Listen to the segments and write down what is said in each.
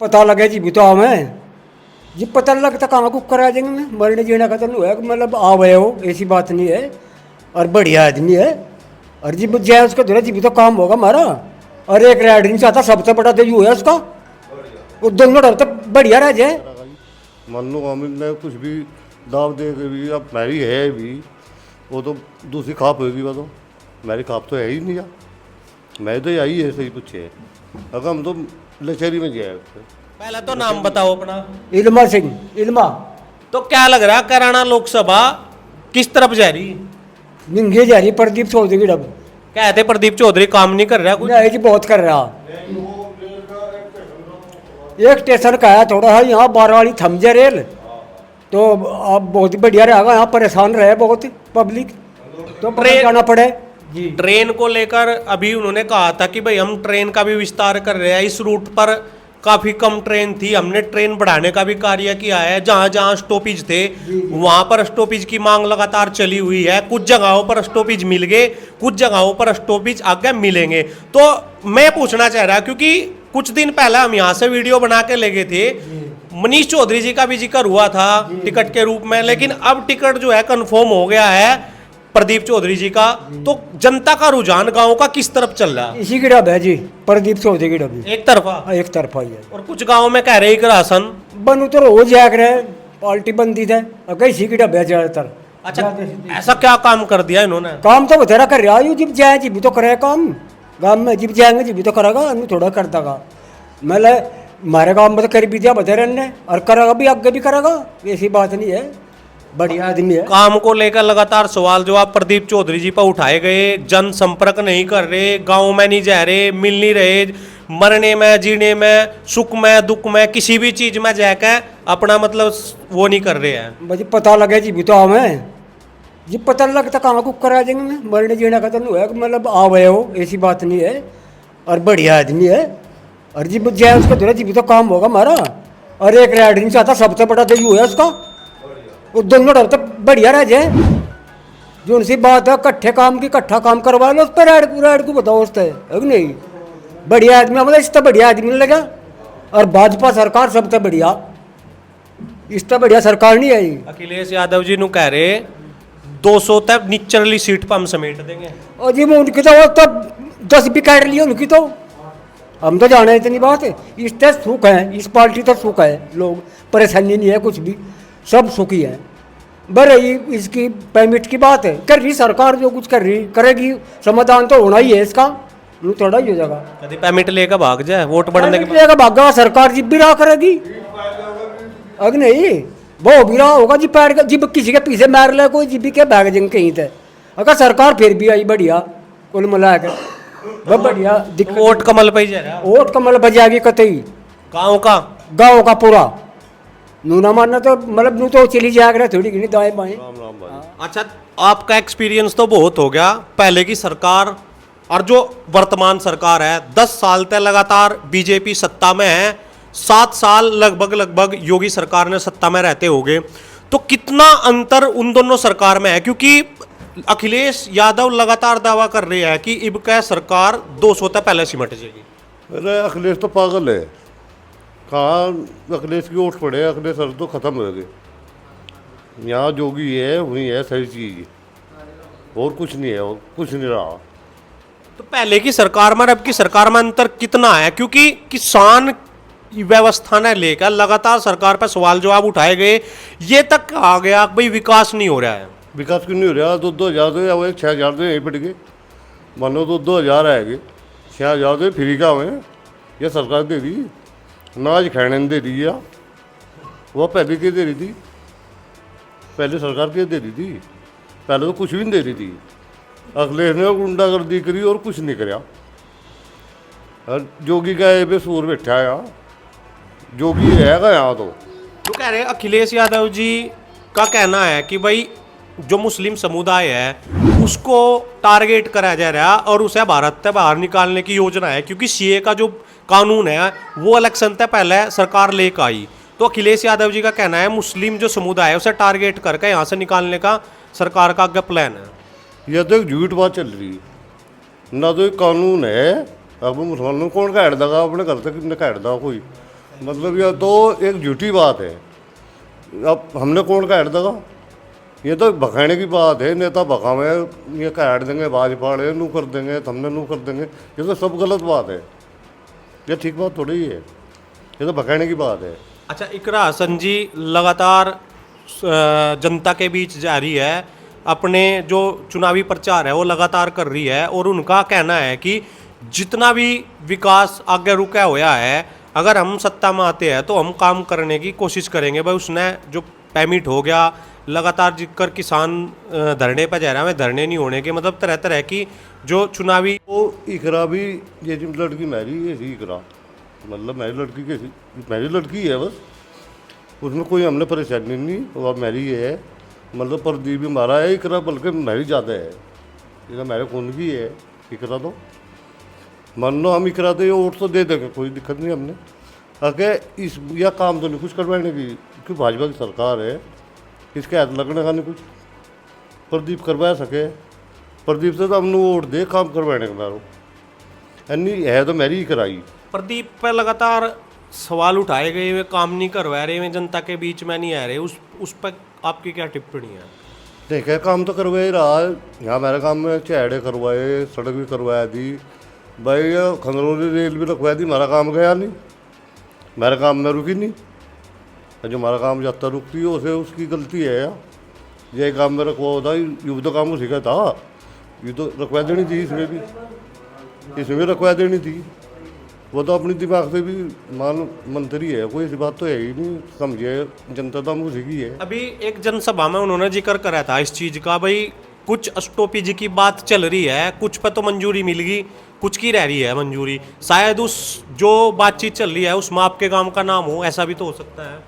पता लगे जी भी तो हमें जी पता लगता कहाँ कुक करा देंगे मैं मरने जीना खत्म हुआ है मतलब आ गए हो ऐसी बात नहीं है और बढ़िया आदमी है और जी जय उसका धुरा जी भी तो काम होगा हमारा और एक राइड नहीं चाहता सबसे बड़ा तो यू है उसका वो दोनों डर तक बढ़िया रह जाए। मान लो अमित ने कुछ भी दाव दे के भी अब मेरी है भी वो तो दूसरी खाप होगी वो तो मेरी खाप तो है ही नहीं यार मैं तो यही है सही पूछे अगर हम तो लचेरी में जाए पहले तो नाम बताओ अपना। इल्मा सिंह इल्मा तो क्या लग रहा कैराना लोकसभा किस तरफ जा रही? निंगे जा रही प्रदीप चौधरी डब कहते प्रदीप चौधरी काम नहीं कर रहा कुछ। नहीं जी बहुत कर रहा एक स्टेशन का है थोड़ा है यहाँ बारवाड़ी थमजे रेल तो अब बहुत ही बढ़िया रहेगा यहाँ परेशान रहे बहुत पब्लिक तो ट्रेन- जाना पड़े जी। ट्रेन को लेकर अभी उन्होंने कहा था कि भाई हम ट्रेन का भी विस्तार कर रहे हैं, इस रूट पर काफी कम ट्रेन थी, हमने ट्रेन बढ़ाने का भी कार्य किया है, जहां जहां स्टॉपेज थे वहां पर स्टॉपेज की मांग लगातार चली हुई है, कुछ जगहों पर स्टॉपेज मिल गए, कुछ जगहों पर स्टॉपेज आगे मिलेंगे। तो मैं पूछना चाह रहा क्योंकि कुछ दिन पहले हम यहाँ से वीडियो बना के ले गए थे, मनीष चौधरी जी का भी जिक्र हुआ था टिकट के रूप में, लेकिन अब टिकट जो है कंफर्म हो गया है प्रदीप चौधरी जी का। तो जनता का रुझान गांव का किस तरफ चल रहा है? इसी की डब है जी प्रदीप चौधरी की डब एक तरफा एक तरफा ही है और कुछ गांव में कह रहे कि राशन। बनू तो रोज जाग रहे पार्टी बंदी थे अगर इसी की डब है ज्यादातर। अच्छा, ऐसा क्या काम कर दिया इन्होंने? काम तो बतेरा कर रहा है जब जाए जी भी तो करे काम गाँव में जब जाएंगे जी भी तो करेगा अनु थोड़ा करता का मतलब हमारे गाँव में तो कर भी दिया बतेरे ने और करेगा भी आगे भी करेगा ऐसी बात नहीं है बढ़िया आदमी है। काम को लेकर लगातार सवाल जवाब प्रदीप चौधरी जी पर उठाए गए, जन संपर्क नहीं कर रहे, गांव में नहीं जा रहे, मिल नहीं रहे, मरने में जीने में सुख में दुख में किसी भी चीज में जाकर अपना मतलब वो नहीं कर रहे हैं। मुझे पता लगे जी भी तो हमें जी पता लगता कहाँ कुक करा देंगे मैं मरने जीना खत्म हुआ है मतलब आ गए हो ऐसी बात नहीं है और बढ़िया आदमी है और जी जय उसका धुरा जी भी तो काम होगा हमारा और एक राइड नहीं चाहता सबसे बड़ा तो यू है उसका वो दोनों डर तक बढ़िया रह जाए जो उनसी बात है कट्ठे काम की इकट्ठा काम करवा लो उस पर राइड को बताओ उस है नहीं बढ़िया आदमी मतलब इससे बढ़िया आदमी नहीं लगा और भाजपा सरकार सबसे बढ़िया इससे बढ़िया सरकार नहीं आई। अखिलेश यादव जी नु कह रहे 200 तक निचरली सीट पर हम समेट देंगे और जी मैं उनकी तो 10 भी काट लिए उनकी तो हम तो जाने इतनी बात है इससे सुख है इस पार्टी तो सुख है लोग परेशानी नहीं है कुछ भी सब सुखी है बड़े इसकी पेमेंट की बात है कर रही सरकार जो कुछ कर रही करेगी समाधान तो होना ही है इसका थोड़ा ही हो जाएगा कभी पेमेंट लेकर भाग जाए वोट बढ़ने के बाद। लेगा भागा सरकार जी भी रहा करेगी अग नहीं वो भी रहा होगा जी पैर का जिब किसी के पीछे मार ले कोई जिबी के भाग जाएंगे कहीं थे अगर सरकार फिर भी आई बढ़िया कुल मिला के वह बढ़िया वोट कमल पे ही जा रहा वोट कमल बजाएगी कतई गाँव का पूरा नूना मानना तो मतलब नू तो चली जाएगा थोड़ी गिनी दाएं बाएं। राम राम भाई अच्छा, आपका एक्सपीरियंस तो बहुत हो गया, पहले की सरकार और जो वर्तमान सरकार है 10 साल तक लगातार बीजेपी सत्ता में है, 7 साल लगभग योगी सरकार ने सत्ता में रहते हो गए, तो कितना अंतर उन दोनों सरकार में है? क्योंकि अखिलेश यादव लगातार दावा कर रहे हैं कि इब का सरकार 200 तक पहले सिमट जाएगी। अरे अखिलेश तो पागल है कहाँ अखिलेश की वोट पड़े अखिलेश सर तो ख़त्म हो गए यहाँ जोगी है वही है सही चीज़ और कुछ नहीं है और कुछ नहीं रहा। तो पहले की सरकार में और अब की सरकार में अंतर कितना है? क्योंकि किसान व्यवस्था ने लेकर लगातार सरकार पर सवाल जवाब उठाए गए, ये तक कहा गया कि भाई विकास नहीं हो रहा है। विकास क्यों नहीं हो रहा? 2-2 हज़ार तो 6,000 तो यहीं पड़ गए मान लो 2-2 हज़ार आएंगे 6,000 तो फ्री का हुए ये सरकार दे दी नाज खाने दे रही है वह पहले क्या दे रही थी? पहले सरकार क्या दे रही थी? पहले तो कुछ भी नहीं दे रही थी। अखिलेश ने गुंडागर्दी करी और कुछ नहीं कराया और जोगी का ये बेसूर बैठा है यहाँ जोगी है यहाँ तो कह रहे अखिलेश यादव जी का कहना है कि भाई जो मुस्लिम समुदाय है उसको टारगेट करा जा रहा है और उसे भारत से बाहर निकालने की योजना है, क्योंकि सीए का जो कानून है वो इलेक्शन से पहले सरकार लेकर आई। तो अखिलेश यादव जी का कहना है मुस्लिम जो समुदाय है उसे टारगेट करके यहाँ से निकालने का सरकार का आगे प्लान है। यह तो एक झूठ बात चल रही है ना तो एक कानून है अब मुसलमानों कौन काट देगा अपने घर तक काट देगा कोई मतलब यह तो एक झूठी बात है। अब हमने कौन काट देगा? ये तो भखाने की बात है। नेता भखावे, ये काट देंगे, बाज पाड़े नू कर देंगे, हमने नू कर देंगे, ये तो सब गलत बात है। ये ठीक बात थोड़ी ही है, ये तो भखाने की बात है। अच्छा, इकरा हसन जी लगातार जनता के बीच जारी है, अपने जो चुनावी प्रचार है वो लगातार कर रही है, और उनका कहना है कि जितना भी विकास आगे रुका हुआ है, अगर हम सत्ता में आते हैं तो हम काम करने की कोशिश करेंगे। भाई उसने जो पेमिट हो गया, लगातार जिक्र किसान धरने पर जा रहा है, धरने नहीं होने के, मतलब तरह तरह की जो चुनावी वो इकरा भी, ये जो लड़की मेरी ये थी इकरा, मतलब मेरी लड़की कैसी, मेरी लड़की है बस, उसमें कोई हमने परेशानी नहीं। और मेरी ये है, मतलब प्रदीप भी हमारा है, इकरा बल्कि मेरी ज़्यादा है, इकरा मेरे खून की है इकरा। तो मान लो हम इकरा दे वोट तो दे देंगे, कोई दिक्कत नहीं हमने। अगर इस यह काम तो नहीं कुछ करवाने की, क्योंकि भाजपा की सरकार है, इसके हाथ लगने का नहीं कुछ। प्रदीप करवा सके, प्रदीप से तो हमने वोट दे काम करवाने का मारो, अन्नी है तो मेरी ही कराई। प्रदीप पर लगातार सवाल उठाए गए, वे काम नहीं करवा रहे, वे जनता के बीच में नहीं आ रहे, उस पर आपकी क्या टिप्पणी है? देखे काम तो करवा ही रहा है। यहाँ मेरे काम में चैड़े करवाए, सड़क भी करवाया दी भाई, खंगरौली रेल भी रखवाया दी, हमारा काम गया नहीं, मेरे काम में रुकी नहीं। जो हमारा काम जाता रुकती है उसे उसकी गलती है यार। ये काम में रखवा होता, ये तो काम उसी का था, ये तो रखवा देनी थी, इसमें भी रखवा देनी थी। वो तो अपनी दिमाग से भी मान मंत्री है, कोई ऐसी बात तो है ही नहीं, समझिए जनता तो हम उसी की है। अभी एक जनसभा में उन्होंने जिक्र करा था इस चीज का, भाई कुछ स्टॉपेज की बात चल रही है, कुछ पे तो मंजूरी मिल गई, कुछ की रह रही है मंजूरी, शायद उस जो बातचीत चल रही है उसमें आपके गांव का नाम हो, ऐसा भी तो हो सकता है।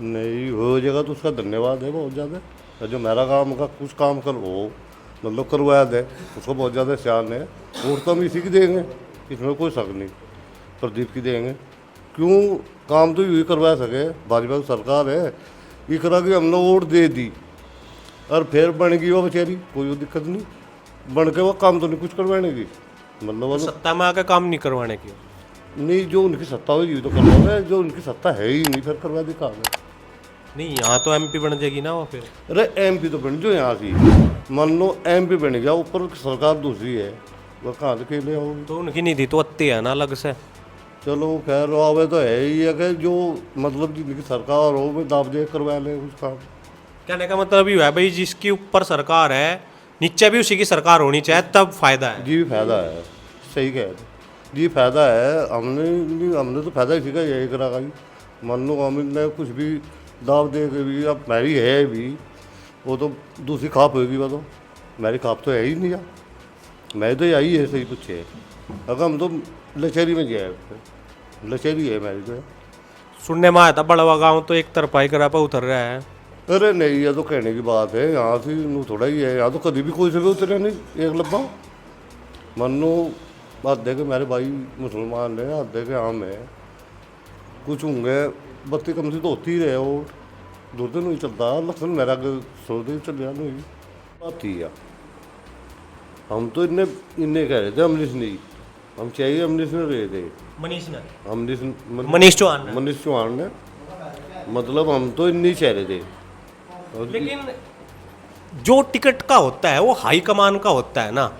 नहीं हो जाएगा तो उसका धन्यवाद है बहुत ज़्यादा। और जो मेरा काम का कुछ काम कर वो मतलब करवाया दे, उसको बहुत ज़्यादा शान है। वोट तो हम इसी की देंगे, इसमें कोई शक नहीं, प्रदीप की देंगे। क्यों काम तो यही करवा सके, भाजपा की सरकार है, ये करा कि हमने वोट दे दी और फिर बन गई वो बेचारी, कोई दिक्कत नहीं, बन के वो काम तो नहीं कुछ करवाने की, मतलब वो सत्ता में आकर काम नहीं करवाने की। नहीं, जो उनकी सत्ता हुई तो करवा है, जो उनकी सत्ता है ही नहीं फिर करवा दी काम है। नहीं, यहाँ तो एमपी बन जाएगी ना वो फिर। अरे एमपी तो बन जो यहाँ की, मान लो एमपी बन गया, ऊपर सरकार दूसरी है, वह कहाँ के लिए होगी? तो उनकी निधि तो अत्ती है ना अलग से। चलो खैर आवे तो है ही है कि जो मतलब जिनकी सरकार हो वो दाब दे करवा ले कुछ काम। कहने का मतलब ये है भाई, जिसकी ऊपर सरकार है नीचे भी उसी की सरकार होनी चाहिए, तब फायदा है। जी फायदा है, सही कह रहे जी, फायदा है। हमने तो फायदा इसी का यही करा ही। मान लो हमने कुछ भी दाव दे के भी, अब मेरी है भी, वो तो दूसरी खाप होगी, वो तो मेरी खाप तो है ही नहीं यार, मैं तो यही है सही कुछ है। अगर हम तो लचेरी में जाए, लचेरी है मेरी तो। सुनने में आया था बड़वा गांव तो एक तरफाई करा पर उतर रहा है। अरे नहीं, यह तो कहने की बात है, यहाँ से नू थोड़ा ही है, यहाँ तो कभी भी कोई से भी उतरे नहीं एक लब्बा। मनो आधे के मेरे भाई मुसलमान है, आधे के आम है, कुछ होंगे बत्ती कम से तो होती ही रहे, और दो दिन नहीं चलता लक्षण मेरा सौ दिन चल जाना हुई बात थी यार। हम तो इन्ने कह रहे थे, अमरीश नहीं, हम चाहिए अमरीश ने रहे थे, मनीष ने, मनीष चौहान ने। मनीष चौहान ने, मतलब हम तो इन्नी चाह रहे थे। लेकिन जो टिकट का होता है वो हाई कमान का होता है ना।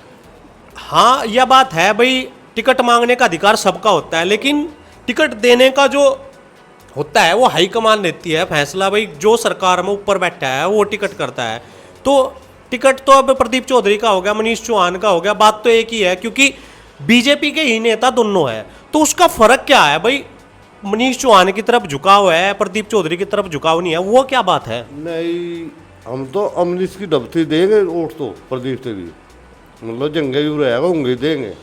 हाँ, यह बात है भाई, टिकट मांगने का अधिकार सबका होता है, लेकिन टिकट देने का जो होता है वो हाई कमान लेती है फैसला। भाई जो सरकार में ऊपर बैठा है वो टिकट करता है। तो टिकट तो अब प्रदीप चौधरी का हो गया, मनीष चौहान का हो गया, बात तो एक ही है, क्योंकि बीजेपी के ही नेता दोनों है। तो उसका फर्क क्या है भाई, मनीष चौहान की तरफ झुकाव है, प्रदीप चौधरी की तरफ झुकाव नहीं है, वो क्या बात है? नहीं, हम तो अमरीश की डबती देंगे वोट तो प्रदीप से भी, मतलब जंगे यू रहेगा होंगे देंगे,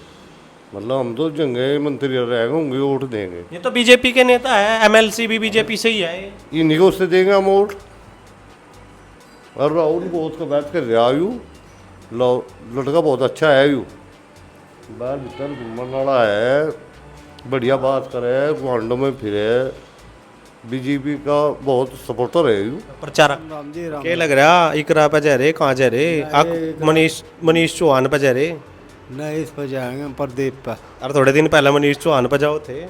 मतलब हम तो जंगे मंत्री रहेगा होंगे वोट देंगे। ये तो बीजेपी के नेता है, एमएलसी भी बीजेपी से ही है, इन्हीं को उससे देंगे हम वोट। और राहुल बहुत का बात कर रहा यू, लड़का बहुत अच्छा है यू, बाहर भीतर घूमने वाला है, बढ़िया बात करे, गुआंडो में फिरे, बीजेपी का बहुत सपोर्टर है यू। प्रचारक क्या लग रहा, इकरा पे जा रहे, कहाँ जा रहे? मनीष चौहान पे जा रहे? नहीं, इस पर जाएंगे प्रदीप पर। अरे थोड़े दिन पहले मनीष चौहान पे जाओ थे।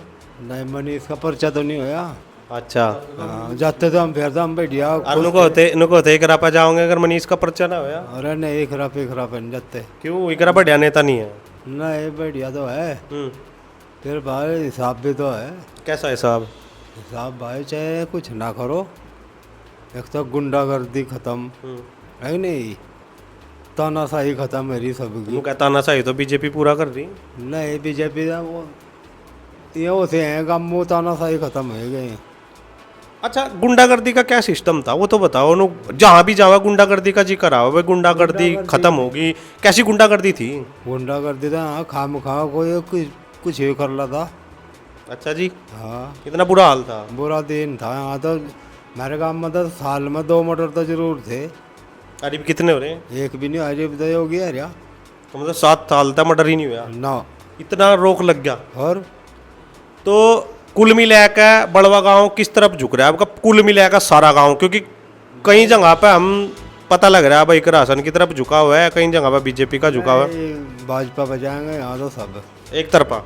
नहीं मनीष का पर्चा तो नहीं होया। अच्छा हाँ, जाते तो हम फिर तो हम बढ़िया और नुको होते एकरा पे जाओगे अगर मनीष का पर्चा ना होया? अरे नहीं एक खराब नहीं जाते। क्यों एकरा बढ़िया नेता नहीं है? नहीं बढ़िया तो है, फिर भाई हिसाब भी तो है। कैसा हिसाब? हिसाब भाई चाहे कुछ ना करो, एक तो गुंडागर्दी खत्म है कि नहीं, तानाशाही खत्म है रही सबकी। वो कहता ना सही तो बीजेपी पूरा कर रही। नहीं बीजेपी का वो ये होते हैं काम, वो तानाशाही खत्म हो गए। अच्छा गुंडागर्दी का क्या सिस्टम था वो तो बताओ। नु जहाँ भी जावा गुंडागर्दी का जिक्र आओ, भाई गुंडागर्दी खत्म होगी, कैसी गुंडागर्दी थी? गुंडागर्दी था हाँ, खाम खा कोई कुछ ही कर रहा था। अच्छा जी, हाँ कितना बुरा हाल था? बुरा दिन था यहाँ तो। मेरे गाँव में तो साल में 2 मर्डर तो जरूर थे। अरे कितने हो रहे हैं? एक भी नहीं अजीब तो हो गया यार तो मतलब 7 साल तक मर्डर ही नहीं हुआ? ना। इतना रोक लग गया। और तो कुल मिलाकर बड़वा गांव किस तरफ झुक रहा है आपका? कुल मिलाकर सारा गांव, क्योंकि कई जगह पे हम पता लग रहा है भाई राशन की तरफ झुका हुआ है, कई जगह पे बीजेपी का झुका हुआ है। भाजपा बजाएंगे यहाँ तो सब एक तरफा।